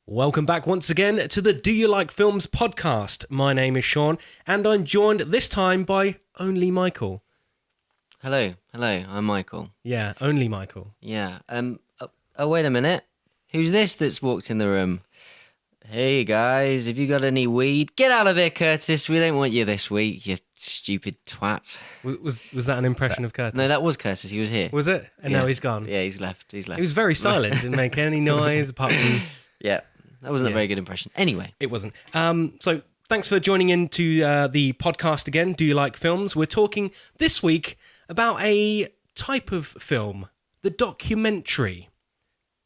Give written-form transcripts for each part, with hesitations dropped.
Welcome back once again to the Do You Like Films podcast. My name is Shaun, and I'm joined this time by only Michael. Hello, I'm Michael. Yeah, only Michael. Yeah, wait a minute. Who's this that's walked in the room? Hey guys, have you got any weed? Get out of here, Curtis. We don't want you this week, you stupid twat. Was that an impression of Curtis? No, that was Curtis. He was here. Was it? And now he's gone? Yeah, he's left. He was very silent, didn't make any noise apart from... Yeah, that wasn't a very good impression. Anyway. It wasn't. So thanks for joining in to the podcast again, Do You Like Films? We're talking this week about a type of film, the documentary.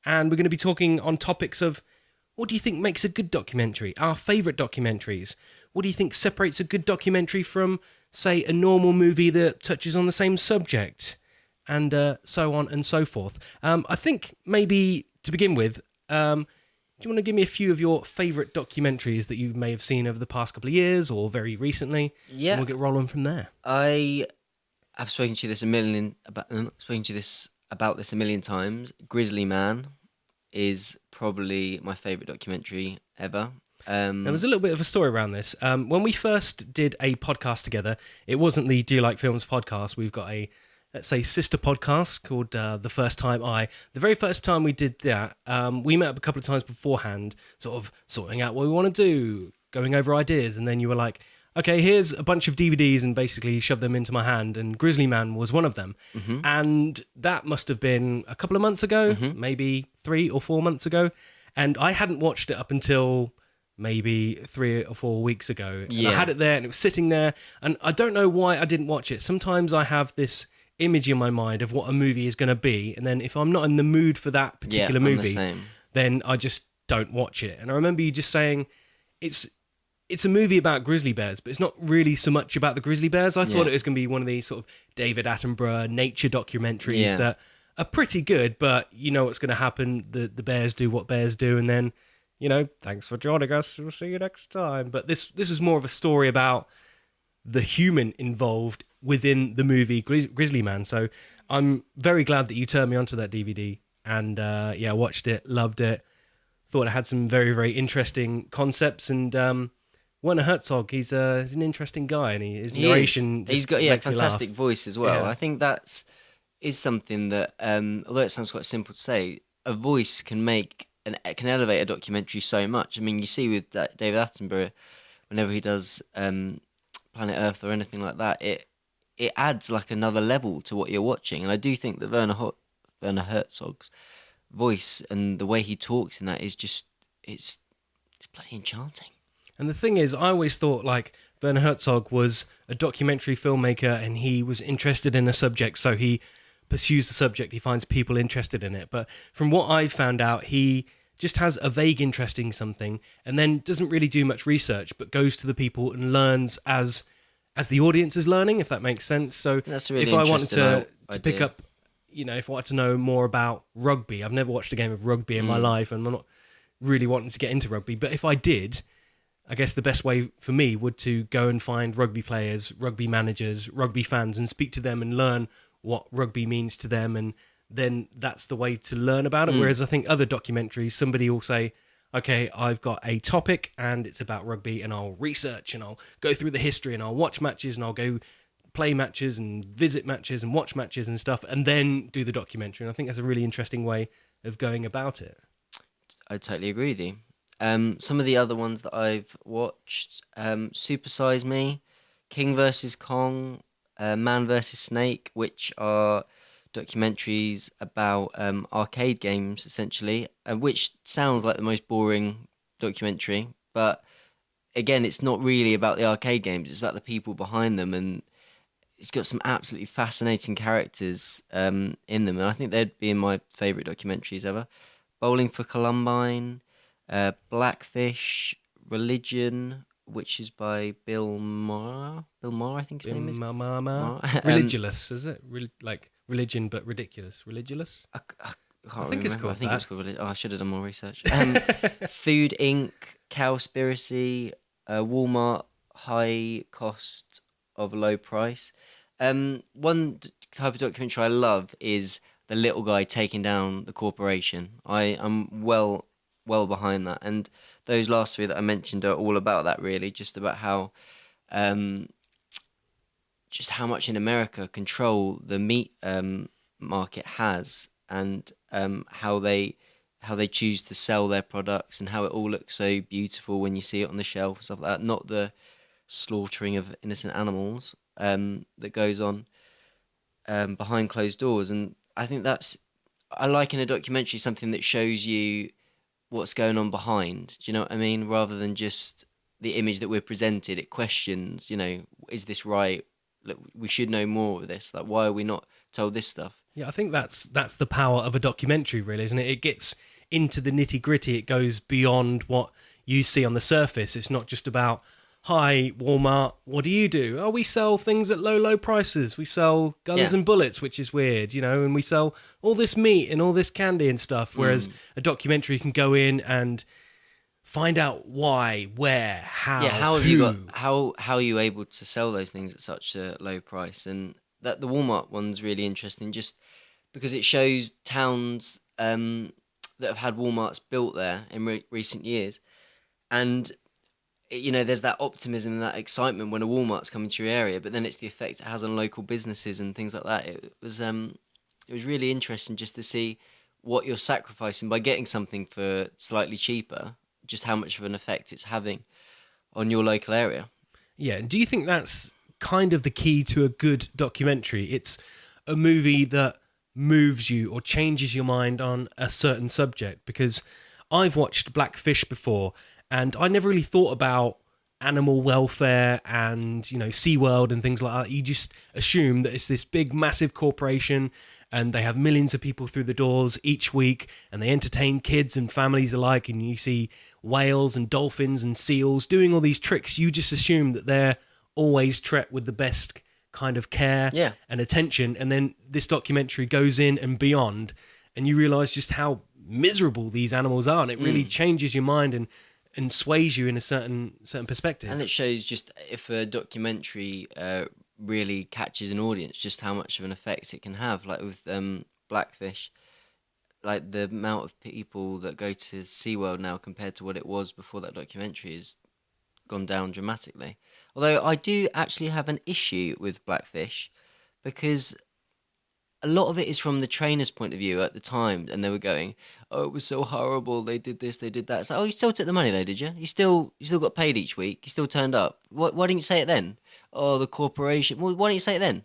And we're going to be talking on topics of what do you think makes a good documentary? Our favourite documentaries. What do you think separates a good documentary from, say, a normal movie that touches on the same subject? And so on and so forth. I think maybe to begin with, do you want to give me a few of your favourite documentaries that you may have seen over the past couple of years or very recently? Yeah. And we'll get rolling from there. I've spoken to you about this a million times. Grizzly Man is probably my favourite documentary ever. Now, there's a little bit of a story around this. When we first did a podcast together, it wasn't the Do You Like Films podcast. We've got a, let's say, sister podcast called The First Time I. The very first time we did that, we met up a couple of times beforehand, sort of sorting out what we want to do, going over ideas, and then you were like, okay, here's a bunch of DVDs, and basically shoved them into my hand, and Grizzly Man was one of them. Mm-hmm. And that must have been a couple of months ago, maybe 3 or 4 months ago, and I hadn't watched it up until maybe 3 or 4 weeks ago. And I had it there, and it was sitting there, and I don't know why I didn't watch it. Sometimes I have this image in my mind of what a movie is going to be, and then if I'm not in the mood for that particular movie, then I just don't watch it. And I remember you just saying it's a movie about grizzly bears, but it's not really so much about the grizzly bears. I thought it was going to be one of these sort of David Attenborough nature documentaries that are pretty good, but you know what's going to happen. The bears do what bears do, and then, you know, thanks for joining us. We'll see you next time. But this is more of a story about the human involved within the movie Grizzly Man. So I'm very glad that you turned me onto that DVD, and I watched it, loved it, thought it had some very, very interesting concepts, and Werner Herzog, he's an interesting guy, and his narration he's got a fantastic laugh. voice as well. Yeah. I think is something that, although it sounds quite simple to say, a voice can elevate a documentary so much. I mean, you see with David Attenborough, whenever he does Planet Earth or anything like that, it adds like another level to what you're watching. And I do think that Werner Herzog's voice and the way he talks in that is just it's bloody enchanting. And the thing is, I always thought like Werner Herzog was a documentary filmmaker, and he was interested in a subject, so he pursues the subject, he finds people interested in it. But from what I've found out, he just has a vague interest in something, and then doesn't really do much research, but goes to the people and learns as the audience is learning, if that makes sense. So that's a really if I wanted to pick idea. up, you know, if I wanted to know more about rugby, I've never watched a game of rugby in my life, and I'm not really wanting to get into rugby. But if I did, I guess the best way for me would to go and find rugby players, rugby managers, rugby fans, and speak to them and learn what rugby means to them, and then that's the way to learn about it. Whereas I think other documentaries, somebody will say, okay, I've got a topic and it's about rugby, and I'll research and I'll go through the history and I'll watch matches and I'll go play matches and visit matches and watch matches and stuff, and then do the documentary. And I think that's a really interesting way of going about it. I totally agree with you. Some of the other ones that I've watched, Super Size Me, King vs. Kong, Man vs. Snake, which are documentaries about arcade games, essentially, which sounds like the most boring documentary, but again, it's not really about the arcade games, it's about the people behind them, and it's got some absolutely fascinating characters in them, and I think they'd be in my favourite documentaries ever. Bowling for Columbine, Blackfish, Religion, which is by Bill Maher, I think his name is. Religulous, is it? Like religion, but ridiculous. Religulous? I think it's called I think that. it's called Religion. I should have done more research. Food Inc., Cowspiracy, Walmart, High Cost of Low Price. One type of documentary I love is the little guy taking down the corporation. I'm well well behind that. And those last three that I mentioned are all about that, really, just about how um, just how much in America control the meat market has, and how they choose to sell their products, and how it all looks so beautiful when you see it on the shelf and stuff like that. Not the slaughtering of innocent animals that goes on behind closed doors. And I think I like in a documentary something that shows you what's going on behind. Do you know what I mean? Rather than just the image that we're presented, it questions, is this right? Look, we should know more of this. Like, why are we not told this stuff? Yeah, I think that's the power of a documentary, really, isn't it? It gets into the nitty gritty. It goes beyond what you see on the surface. It's not just about, hi, Walmart, what do you do? Oh, we sell things at low prices. We sell guns and bullets, which is weird, and we sell all this meat and all this candy and stuff. Whereas a documentary can go in and find out why, where, how. Yeah, how have you got how are you able to sell those things at such a low price? And that the Walmart one's really interesting, just because it shows towns that have had Walmarts built there in recent years, and there's that optimism and that excitement when a Walmart's coming to your area, but then it's the effect it has on local businesses and things like that. It was really interesting just to see what you're sacrificing by getting something for slightly cheaper, just how much of an effect it's having on your local area. Yeah, and do you think that's kind of the key to a good documentary? It's a movie that moves you or changes your mind on a certain subject, because I've watched Blackfish before, and I never really thought about animal welfare and, SeaWorld and things like that. You just assume that it's this big, massive corporation and they have millions of people through the doors each week and they entertain kids and families alike. And you see whales and dolphins and seals doing all these tricks. You just assume that they're always treated with the best kind of care and attention. And then this documentary goes in and beyond, and you realise just how miserable these animals are. And it really changes your mind and sways you in a certain perspective. And it shows just if a documentary really catches an audience, just how much of an effect it can have. Like with Blackfish, like the amount of people that go to SeaWorld now compared to what it was before that documentary has gone down dramatically. Although I do actually have an issue with Blackfish, because a lot of it is from the trainer's point of view at the time, and they were going, "Oh, it was so horrible. They did this, they did that." It's like, "Oh, you still took the money though, did you? You still got paid each week. You still turned up. Why didn't you say it then? Oh, the corporation. Well, why didn't you say it then?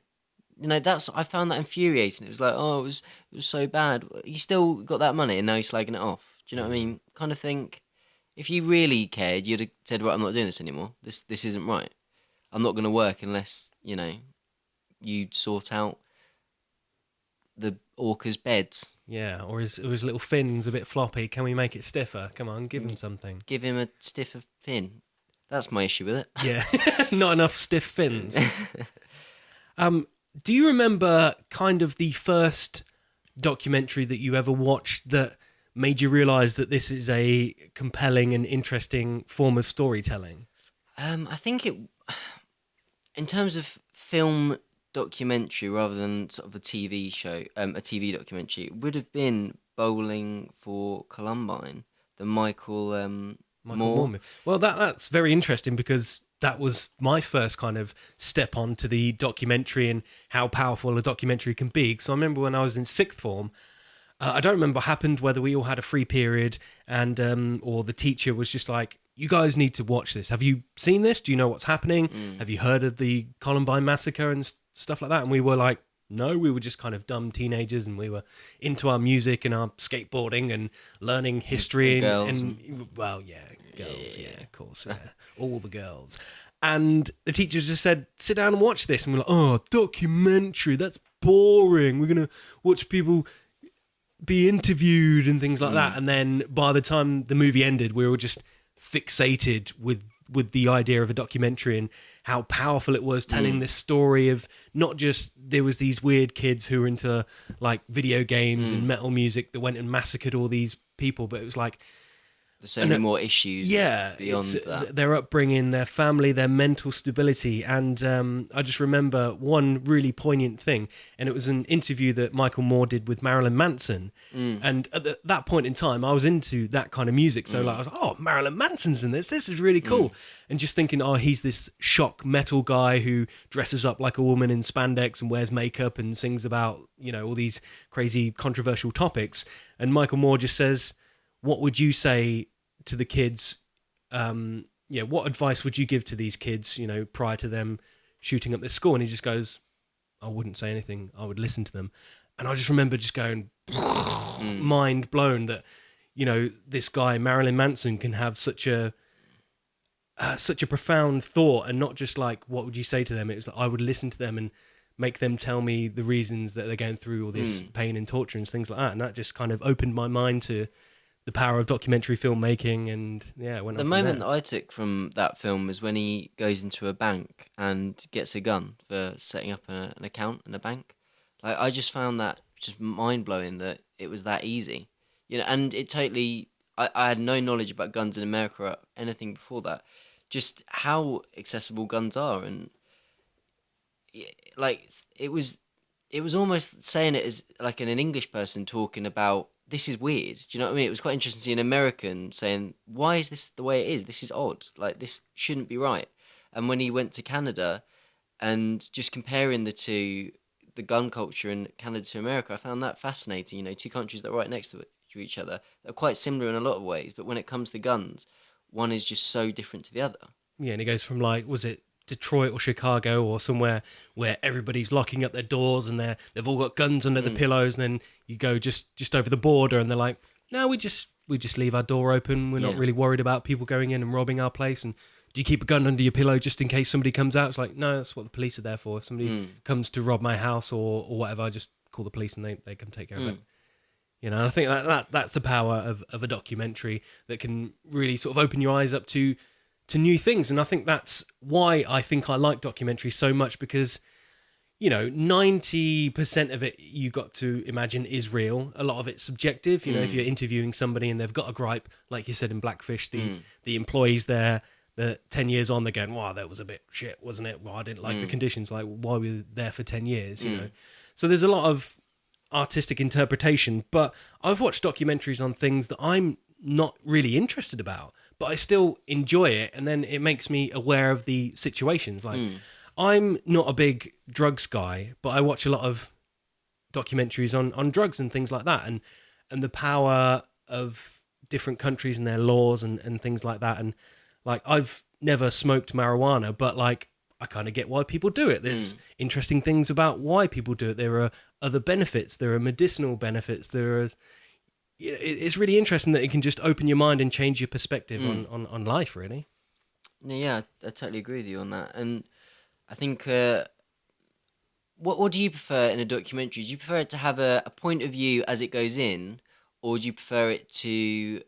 I found that infuriating. It was like, oh, it was so bad. You still got that money, and now you're slagging it off. Do you know what I mean? Kind of think, if you really cared, you'd have said, right, I'm not doing this anymore. This isn't right. I'm not going to work unless you sort out the orca's beds." Yeah, or his little fins a bit floppy. Can we make it stiffer? Come on, give him something. Give him a stiffer fin. That's my issue with it. Yeah, not enough stiff fins. Do you remember kind of the first documentary that you ever watched that made you realise that this is a compelling and interesting form of storytelling? I think in terms of film documentary rather than sort of a TV show, a TV documentary, it would have been Bowling for Columbine, the Michael Moore. Well, that's very interesting, because that was my first kind of step onto the documentary and how powerful a documentary can be. So I remember when I was in sixth form, I don't remember what happened, whether we all had a free period and or the teacher was just like, you guys need to watch this. Have you seen this? Do you know what's happening? Have you heard of the Columbine massacre and stuff like that? And we were like, no, we were just kind of dumb teenagers, and we were into our music and our skateboarding and learning history girls. Girls, yeah, of course, yeah. All the girls. And the teacher just said, sit down and watch this. And we're like, oh, documentary, that's boring. We're going to watch people be interviewed and things like that. And then by the time the movie ended, we were just fixated with the idea of a documentary and how powerful it was, telling this story of not just there was these weird kids who were into like video games and metal music that went and massacred all these people, but it was like There's so many more issues beyond that. Their upbringing, their family, their mental stability. And I just remember one really poignant thing, and it was an interview that Michael Moore did with Marilyn Manson. And at that point in time, I was into that kind of music. So like, I was like, oh, Marilyn Manson's in this. This is really cool. And just thinking, oh, he's this shock metal guy who dresses up like a woman in spandex and wears makeup and sings about, all these crazy controversial topics. And Michael Moore just says, what would you say to the kids? What advice would you give to these kids, prior to them shooting up this school? And he just goes, I wouldn't say anything. I would listen to them. And I just remember just going, mind blown that, this guy, Marilyn Manson, can have such a profound thought, and not just like, what would you say to them? It was like, I would listen to them and make them tell me the reasons that they're going through all this pain and torture and things like that. And that just kind of opened my mind to the power of documentary filmmaking. And went the on moment that I took from that film was when he goes into a bank and gets a gun for setting up an account in a bank. Like, I just found that just mind-blowing that it was that easy, and it totally, I had no knowledge about guns in America or anything before that, just how accessible guns are. And like, it was almost saying it as like an English person talking about, this is weird. Do you know what I mean? It was quite interesting to see an American saying, why is this the way it is? This is odd. Like, this shouldn't be right. And when he went to Canada and just comparing the gun culture in Canada to America, I found that fascinating. Two countries that are right next to each other. They're quite similar in a lot of ways, but when it comes to guns, one is just so different to the other. Yeah, and he goes from, like, was it Detroit or Chicago or somewhere where everybody's locking up their doors and they've all got guns under the pillows, and then you go just over the border and they're like, no, we just leave our door open. We're not really worried about people going in and robbing our place. And do you keep a gun under your pillow just in case somebody comes out? It's like, no, that's what the police are there for. If somebody comes to rob my house or whatever, I just call the police and they come take care of it. And I think that's the power of a documentary that can really sort of open your eyes up to new things. And I think that's why I think I like documentaries so much, because 90% of it, you got to imagine, is real. A lot of it's subjective. If you're interviewing somebody and they've got a gripe, like you said in Blackfish, the employees there, that 10 years on, they're going, wow, that was a bit shit, wasn't it? Well, I didn't like the conditions. Like, why were you there for 10 years, So there's a lot of artistic interpretation, but I've watched documentaries on things that I'm not really interested about, but I still enjoy it, and then it makes me aware of the situations. Like, I'm not a big drugs guy, but I watch a lot of documentaries on drugs and things like that, and the power of different countries and their laws and things like that. And like, I've never smoked marijuana, but like, I kind of get why people do it. There's interesting things about why people do it. There are other benefits. There are medicinal benefits. It's really interesting that it can just open your mind and change your perspective on life, really. Yeah, I totally agree with you on that. And I think, what do you prefer in a documentary? Do you prefer it to have a point of view as it goes in, or do you prefer it to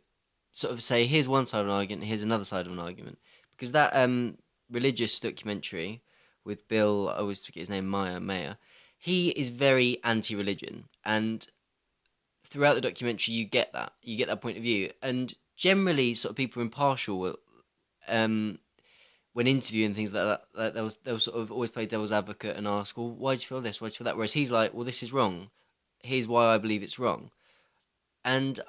sort of say, here's one side of an argument, here's another side of an argument? Because that religious documentary with Bill, I always forget his name, Mayer, he is very anti-religion, and throughout the documentary you get that point of view. And generally sort of people are impartial when interviewing things like that, they'll sort of always play devil's advocate and ask, well, why do you feel this, why do you feel that? Whereas he's like, well, this is wrong, here's why I believe it's wrong. And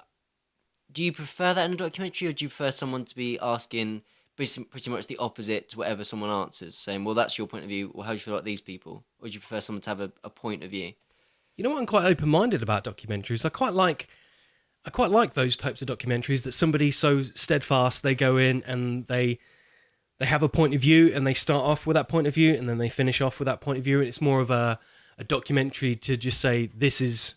do you prefer that in a documentary, or do you prefer someone to be asking pretty much the opposite to whatever someone answers, saying, well, that's your point of view, well, how do you feel about these people? Or do you prefer someone to have a point of view? You know what, I'm quite open-minded about documentaries. I quite like those types of documentaries that somebody's so steadfast, they go in and they have a point of view, and they start off with that point of view, and then they finish off with that point of view, and it's more of a documentary to just say, this is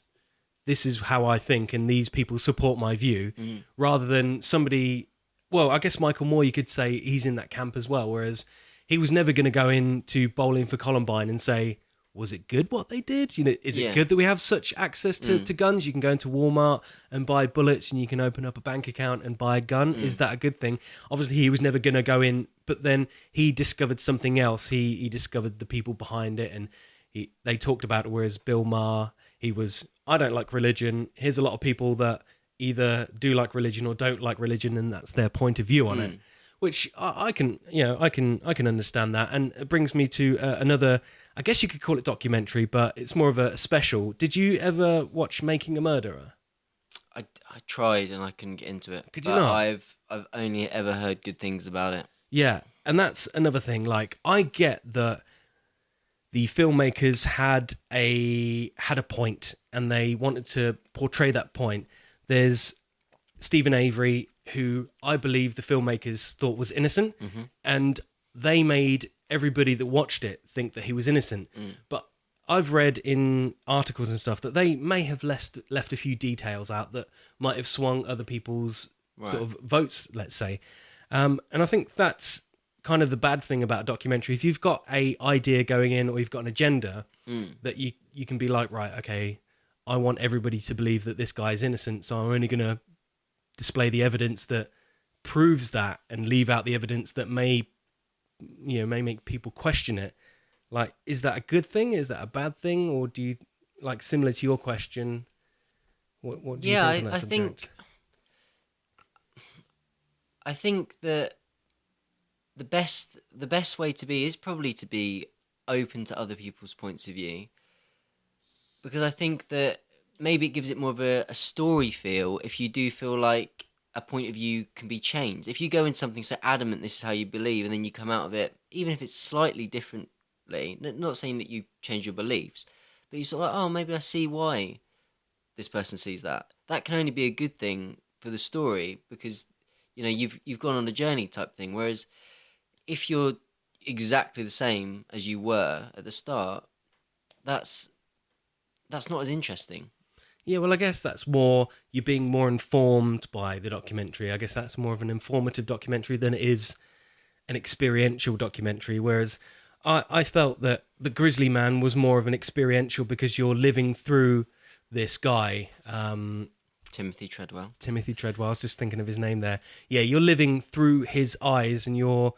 how I think, and these people support my view, rather than somebody. Well, I guess Michael Moore, you could say he's in that camp as well, whereas he was never going to go into Bowling for Columbine and say, was it good what they did? Is it good that we have such access to guns? You can go into Walmart and buy bullets, and you can open up a bank account and buy a gun. Is that a good thing? Obviously, he was never going to go in, but then he discovered something else. He discovered the people behind it, and they talked about it, whereas Bill Maher, he was, I don't like religion. Here's a lot of people that either do like religion or don't like religion, and that's their point of view on it. Which I can, I can understand that, and it brings me to another. I guess you could call it documentary, but it's more of a special. Did you ever watch Making a Murderer? I tried and I couldn't get into it. Could you but not? I've only ever heard good things about it. Yeah, and that's another thing. Like, I get that the filmmakers had a point, and they wanted to portray that point. There's Stephen Avery, who I believe the filmmakers thought was innocent, and they made everybody that watched it think that he was innocent. But I've read in articles and stuff that they may have left a few details out that might have swung other people's sort of votes, let's say. And I think that's kind of the bad thing about a documentary. If you've got a idea going in, or you've got an agenda, that you can be like, right, okay, I want everybody to believe that this guy is innocent, so I'm only going to display the evidence that proves that, and leave out the evidence that may make people question it. Like, is that a good thing? Is that a bad thing? Or do you, like, similar to your question, what do you think on that subject? I think that the best way to be is probably to be open to other people's points of view, because I think that maybe it gives it more of a story feel if you do feel like a point of view can be changed. If you go in something so adamant, this is how you believe, and then you come out of it, even if it's slightly differently, not saying that you change your beliefs, but you're sort of like, oh, maybe I see why this person sees that. That can only be a good thing for the story, because you've gone on a journey type thing. Whereas if you're exactly the same as you were at the start, that's not as interesting. Yeah, well, I guess that's more, you're being more informed by the documentary. I guess that's more of an informative documentary than it is an experiential documentary. Whereas I felt that The Grizzly Man was more of an experiential, because you're living through this guy. Timothy Treadwell. I was just thinking of his name there. Yeah, you're living through his eyes, and you're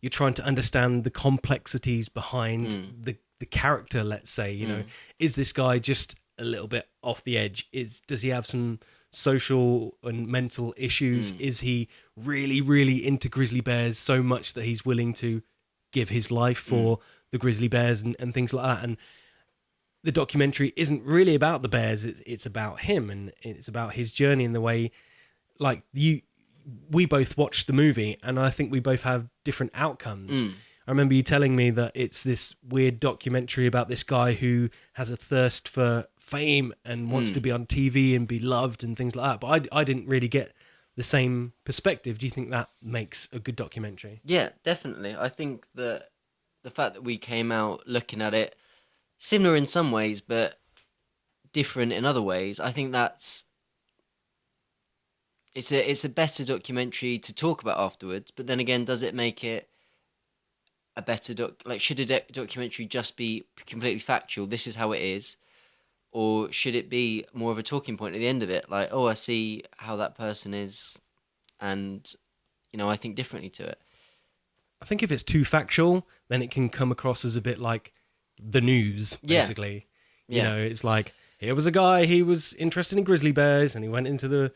trying to understand the complexities behind the character, let's say. Is this guy just a little bit off the edge? Does he have some social and mental issues? Is he really, really into grizzly bears so much that he's willing to give his life for the grizzly bears and things like that? And the documentary isn't really about the bears, it's about him, and it's about his journey in the way, like, we both watched the movie, and I think we both have different outcomes. I remember you telling me that it's this weird documentary about this guy who has a thirst for fame and wants to be on TV and be loved and things like that. But I didn't really get the same perspective. Do you think that makes a good documentary? Yeah, definitely. I think that the fact that we came out looking at it similar in some ways, but different in other ways, I think it's a better documentary to talk about afterwards. But then again, does it make it a better should a documentary just be completely factual, this is how it is, or should it be more of a talking point at the end of it, like, oh, I see how that person is, and I think differently to it? I think if it's too factual, then it can come across as a bit like the news, basically. It's like, here was a guy, he was interested in grizzly bears, and he went into the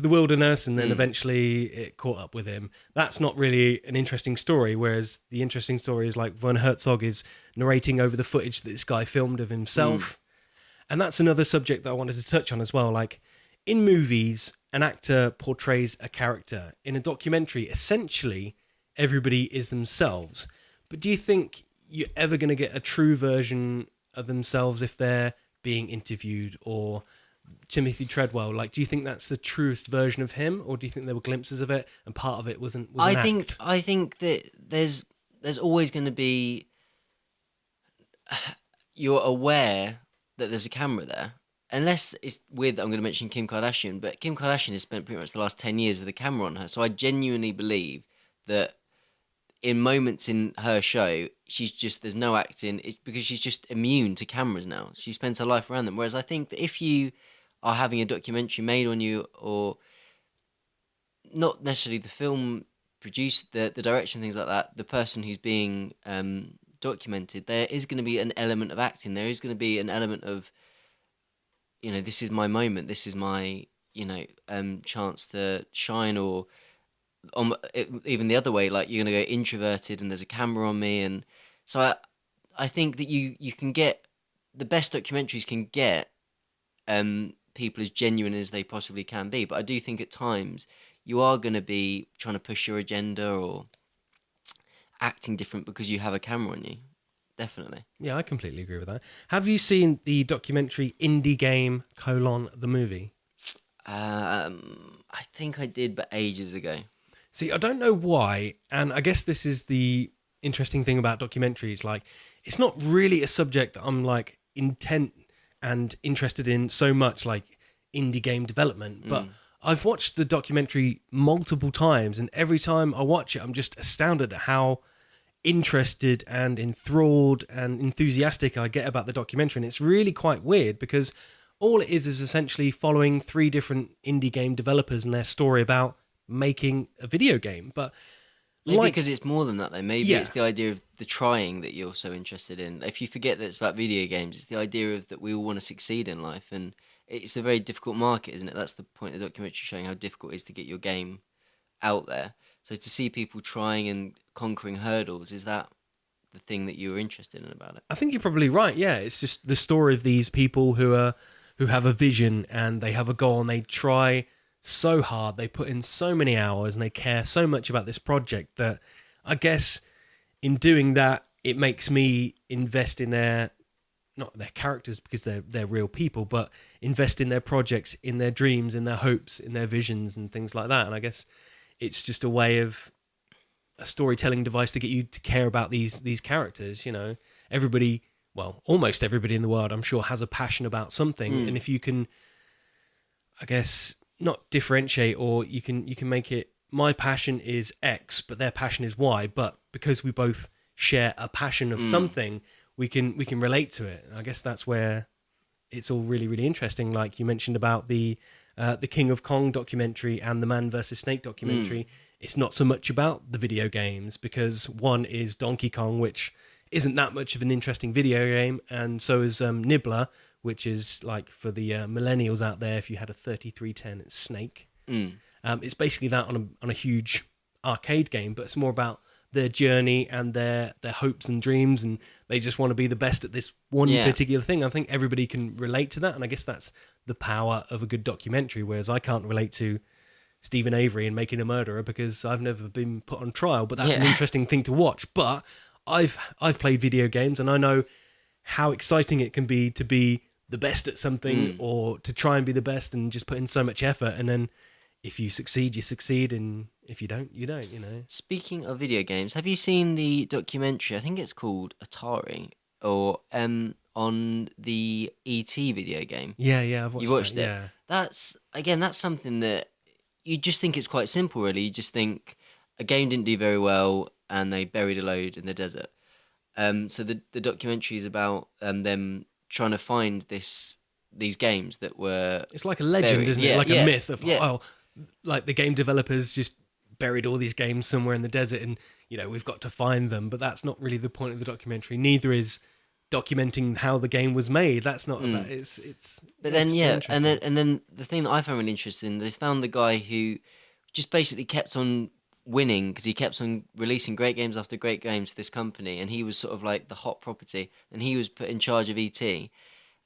wilderness, and then eventually it caught up with him. That's not really an interesting story, whereas the interesting story is like Werner Herzog is narrating over the footage that this guy filmed of himself. And that's another subject that I wanted to touch on as well. Like, in movies, an actor portrays a character. In a documentary, essentially, everybody is themselves. But do you think you're ever going to get a true version of themselves if they're being interviewed? Or Timothy Treadwell, like, do you think that's the truest version of him, or do you think there were glimpses of it and part of it was an act? I think that there's always going to be, you're aware that there's a camera there, unless it's weird that I'm going to mention Kim Kardashian, but Kim Kardashian has spent pretty much the last 10 years with a camera on her, so I genuinely believe that in moments in her show, there's no acting. It's because she's just immune to cameras now. She spends her life around them. Whereas I think that if you are having a documentary made on you, or not necessarily the film produced, the direction, things like that, the person who's being documented, there is going to be an element of acting. There is going to be an element of, this is my moment. This is my chance to shine, or even the other way, like you're gonna go introverted and there's a camera on me, and so I think that you can get the best documentaries can get people as genuine as they possibly can be, but I do think at times you are gonna be trying to push your agenda or acting different because you have a camera on you. Definitely. Yeah, I completely agree with that. Have you seen the documentary Indie Game: the movie? I think I did, but ages ago. See, I don't know why, and I guess this is the interesting thing about documentaries. Like, it's not really a subject that I'm like intent and interested in so much, like indie game development. But I've watched the documentary multiple times, and every time I watch it, I'm just astounded at how interested and enthralled and enthusiastic I get about the documentary. And it's really quite weird because all it is essentially following 3 different indie game developers and their story about making a video game. But Maybe because it's more than that, though. Maybe Yeah. it's the idea of the trying that you're so interested in. If you forget that it's about video games, it's the idea of that we all want to succeed in life, and it's a very difficult market, isn't it? That's the point of the documentary, showing how difficult it is to get your game out there. So to see people trying and conquering hurdles, is that the thing that you were interested in about it? I think you're probably right. Yeah, it's just the story of these people who have a vision and they have a goal and they try so hard, they put in so many hours and they care so much about this project that I guess in doing that it makes me invest in their, not their characters because they're real people, but invest in their projects, in their dreams, in their hopes, in their visions and things like that. And I guess it's just a way of a storytelling device to get you to care about these characters. Everybody, well, almost everybody in the world, I'm sure, has a passion about something, and if you can, I guess, not differentiate, or you can make it, my passion is X but their passion is Y, but because we both share a passion of something, we can relate to it. I guess that's where it's all really, really interesting. Like you mentioned about the King of Kong documentary and the Man vs. Snake documentary. It's not so much about the video games because one is Donkey Kong, which isn't that much of an interesting video game, and so is Nibbler, which is like for the millennials out there. If you had a 3310, it's Snake. It's basically that on a huge arcade game, but it's more about their journey and their hopes and dreams, and they just want to be the best at this one particular thing. I think everybody can relate to that, and I guess that's the power of a good documentary, whereas I can't relate to Stephen Avery and making a murderer because I've never been put on trial, but that's an interesting thing to watch. But I've played video games and I know how exciting it can be to be the best at something or to try and be the best and just put in so much effort, and then if you succeed, you succeed, and if you don't, you don't, Speaking of video games, have you seen the documentary? I think it's called Atari, or on the ET video game. Yeah, I've watched You watched that, it. yeah. That's something that you just think it's quite simple, really. You just think a game didn't do very well and they buried a load in the desert. So the documentary is about them trying to find these games that were. It's like a legend, buried. isn't it? Like a myth of, like the game developers just buried all these games somewhere in the desert and, we've got to find them. But that's not really the point of the documentary. Neither is documenting how the game was made. That's not about it's. But then and then the thing that I found really interesting, they found the guy who just basically kept on winning because he kept on releasing great games after great games for this company, and he was sort of like the hot property, and he was put in charge of ET.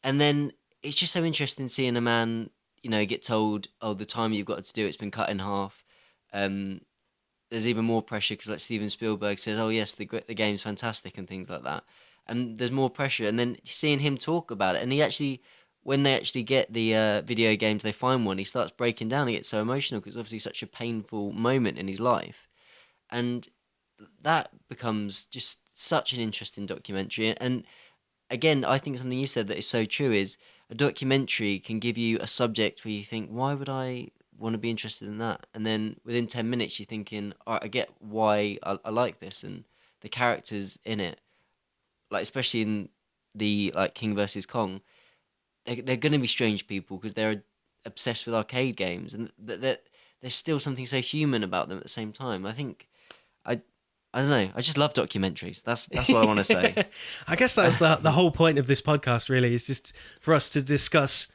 And then it's just so interesting seeing a man, get told, oh, the time you've got to do it's been cut in half. There's even more pressure because like Steven Spielberg says, oh yes, the game's fantastic and things like that. And there's more pressure, and then seeing him talk about it, and he actually, when they actually get the video games, they find one, he starts breaking down. He gets so emotional because it's obviously such a painful moment in his life, and that becomes just such an interesting documentary. And again, I think something you said that is so true is a documentary can give you a subject where you think, why would I want to be interested in that? And then within 10 minutes, you're thinking, all right, I get why I like this, and the characters in it. Like especially in the like King versus Kong, they're going to be strange people because they're obsessed with arcade games, and there's still something so human about them at the same time. I think I don't know. I just love documentaries. That's what I want to say. I guess that's the whole point of this podcast. Really, is just for us to discuss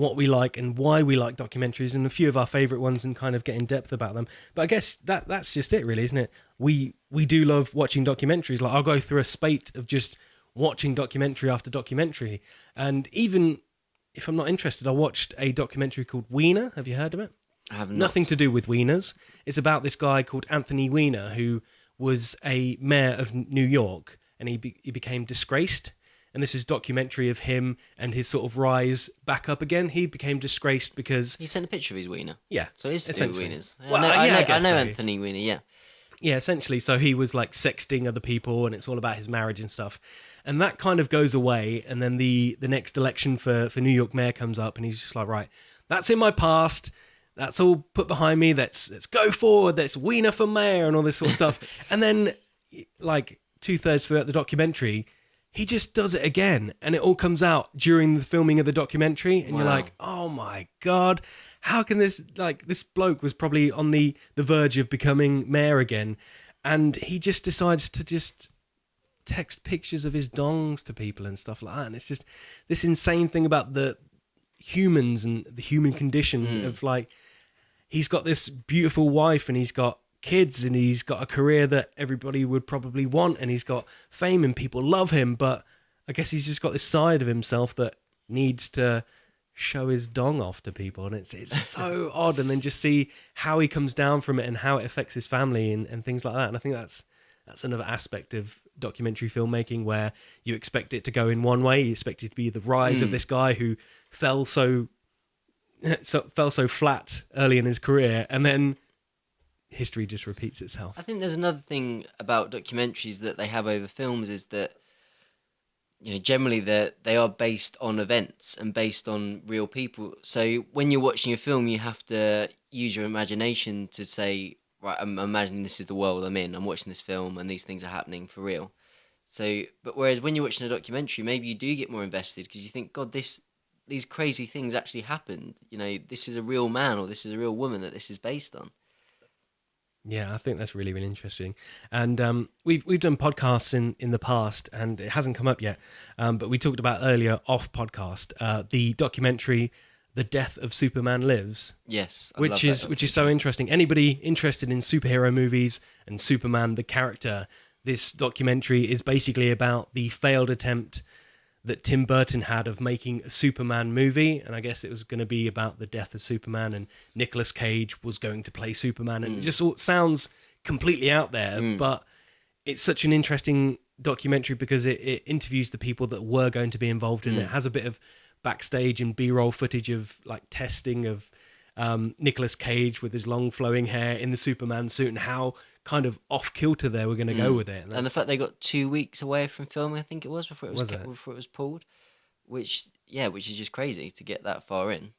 what we like and why we like documentaries, and a few of our favorite ones, and kind of get in depth about them. But I guess that's just it, really, isn't it? We do love watching documentaries. Like, I'll go through a spate of just watching documentary after documentary, and even if I'm not interested, I watched a documentary called Wiener. Have you heard of it? I have not. Nothing to do with wieners. It's about this guy called Anthony Weiner, who was a mayor of New York, and he became disgraced. And this is a documentary of him and his sort of rise back up again. He became disgraced because... He sent a picture of his wiener. Yeah. So it's to do with wieners. Well, I guess know so. Anthony Weiner, yeah. Yeah, essentially. So he was like sexting other people, and it's all about his marriage and stuff. And that kind of goes away. And then the next election for New York mayor comes up, and he's just like, right, that's in my past. That's all put behind me. Let's go forward. Let's Wiener for mayor and all this sort of stuff. And then, like 2/3 throughout the documentary, he just does it again, and it all comes out during the filming of the documentary, and You're like, oh my God, how can this bloke was probably on the verge of becoming mayor again, and he just decides to just text pictures of his dongs to people and stuff like that, and it's just this insane thing about the humans and the human condition of, like, he's got this beautiful wife, and he's got kids, and he's got a career that everybody would probably want, and he's got fame and people love him, but I guess he's just got this side of himself that needs to show his dong off to people, and it's so odd. And then just see how he comes down from it and how it affects his family and things like that. And I think that's another aspect of documentary filmmaking, where you expect it to go in one way. You expect it to be the rise of this guy who fell so flat early in his career, and then history just repeats itself. I think there's another thing about documentaries that they have over films, is that, you know, generally they are based on events and based on real people. So when you're watching a film, you have to use your imagination to say, right, I'm imagining this is the world I'm in. I'm watching this film and these things are happening for real. So, but whereas when you're watching a documentary, maybe you do get more invested because you think, God, these crazy things actually happened. You know, this is a real man or this is a real woman that this is based on. Yeah, I think that's really, really interesting. And we've done podcasts in the past, and it hasn't come up yet, but we talked about earlier off podcast the documentary "The Death of Superman Lives." Yes, which is so interesting. Anybody interested in superhero movies and Superman the character, this documentary is basically about the failed attempt that Tim Burton had of making a Superman movie, and I guess it was going to be about the death of Superman, and Nicolas Cage was going to play Superman, and it just all sounds completely out there, but it's such an interesting documentary because it interviews the people that were going to be involved in it. It has a bit of backstage and B-roll footage of like testing of Nicolas Cage with his long flowing hair in the Superman suit, and how kind of off kilter they were going to go with it, and the fact they got 2 weeks away from filming, I think it was, before it was pulled, which is just crazy to get that far in.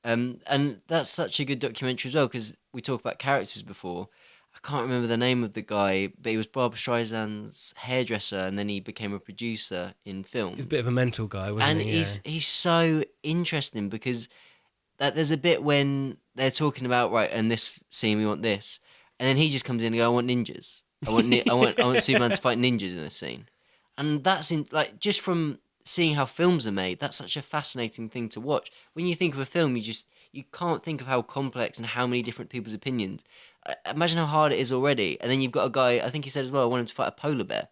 And that's such a good documentary as well, because we talked about characters before. I can't remember the name of the guy, but he was Barbra Streisand's hairdresser, and then he became a producer in films. He's a bit of a mental guy, wasn't he? And he's so interesting because there's a bit when they're talking about, right, in this scene we want this, and then he just comes in and goes, I want ninjas. I want Superman to fight ninjas in this scene. And that's just from seeing how films are made, that's such a fascinating thing to watch. When you think of a film, you can't think of how complex and how many different people's opinions. Imagine how hard it is already. And then you've got a guy, I think he said as well, I want him to fight a polar bear.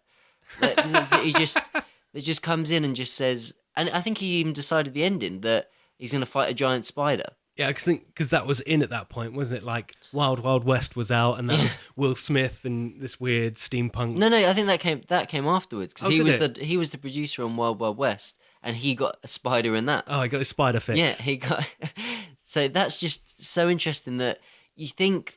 He just comes in and just says, and I think he even decided the ending that he's going to fight a giant spider. Yeah, because that was in at that point, wasn't it? Like Wild Wild West was out, and that was Will Smith and this weird steampunk. No, I think that came afterwards, because he was the producer on Wild Wild West, and he got a spider in that. Oh, he got his spider fix. Yeah, he got. So that's just so interesting that you think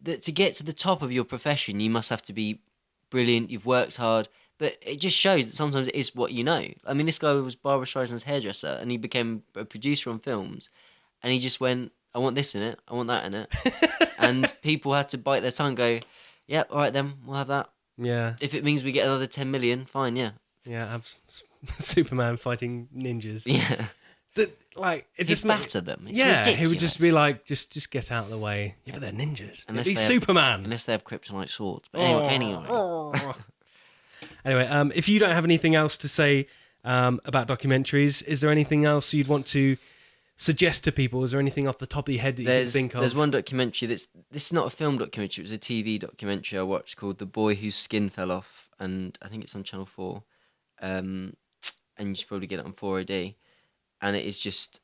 that to get to the top of your profession, you must have to be brilliant. You've worked hard. But it just shows that sometimes it is what you know. I mean, this guy was Barbra Streisand's hairdresser, and he became a producer on films. And he just went, I want this in it, I want that in it. And people had to bite their tongue and go, yeah, all right then, we'll have that. Yeah. If it means we get another 10 million, fine, yeah. Yeah, have Superman fighting ninjas. Yeah. It just batter them. It's ridiculous. He would just be like, just get out of the way. Yeah, but they're ninjas. He's Superman. Unless they have kryptonite swords. But anyway. Anyway, if you don't have anything else to say about documentaries, is there anything else you'd want to suggest to people? Is there anything off the top of your head that you can think of? There's one documentary this is not a film documentary, it was a TV documentary I watched called The Boy Whose Skin Fell Off, and I think it's on Channel 4. And you should probably get it on 4AD. And it is just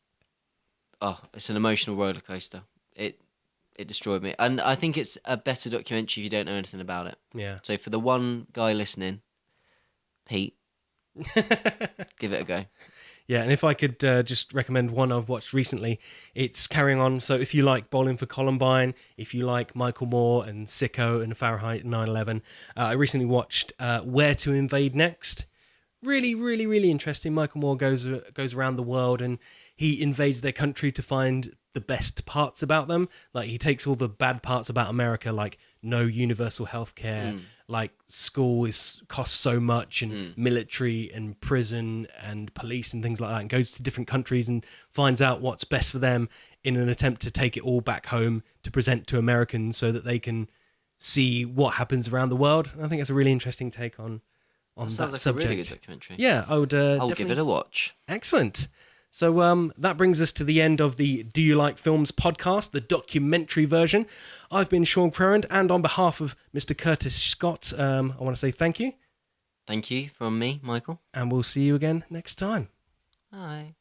it's an emotional roller coaster. It destroyed me. And I think it's a better documentary if you don't know anything about it. Yeah. So for the one guy listening, Pete, give it a go. Yeah, and if I could just recommend one I've watched recently, it's Carrying On. So if you like Bowling for Columbine, if you like Michael Moore and Sicko and Fahrenheit 9/11, I recently watched Where to Invade Next. Really, really, really interesting. Michael Moore goes around the world and he invades their country to find the best parts about them. Like, he takes all the bad parts about America, like no universal healthcare, like school costs so much, and military and prison and police and things like that, and goes to different countries and finds out what's best for them in an attempt to take it all back home to present to Americans so that they can see what happens around the world. And I think it's a really interesting take on that sounds like subject. a really good documentary. Yeah, I would I'll give it a watch. Excellent. So that brings us to the end of the Do You Like Films podcast, the documentary version. I've been Sean Crerand, and on behalf of Mr. Curtis Scott, I want to say thank you. Thank you from me, Michael. And we'll see you again next time. Bye.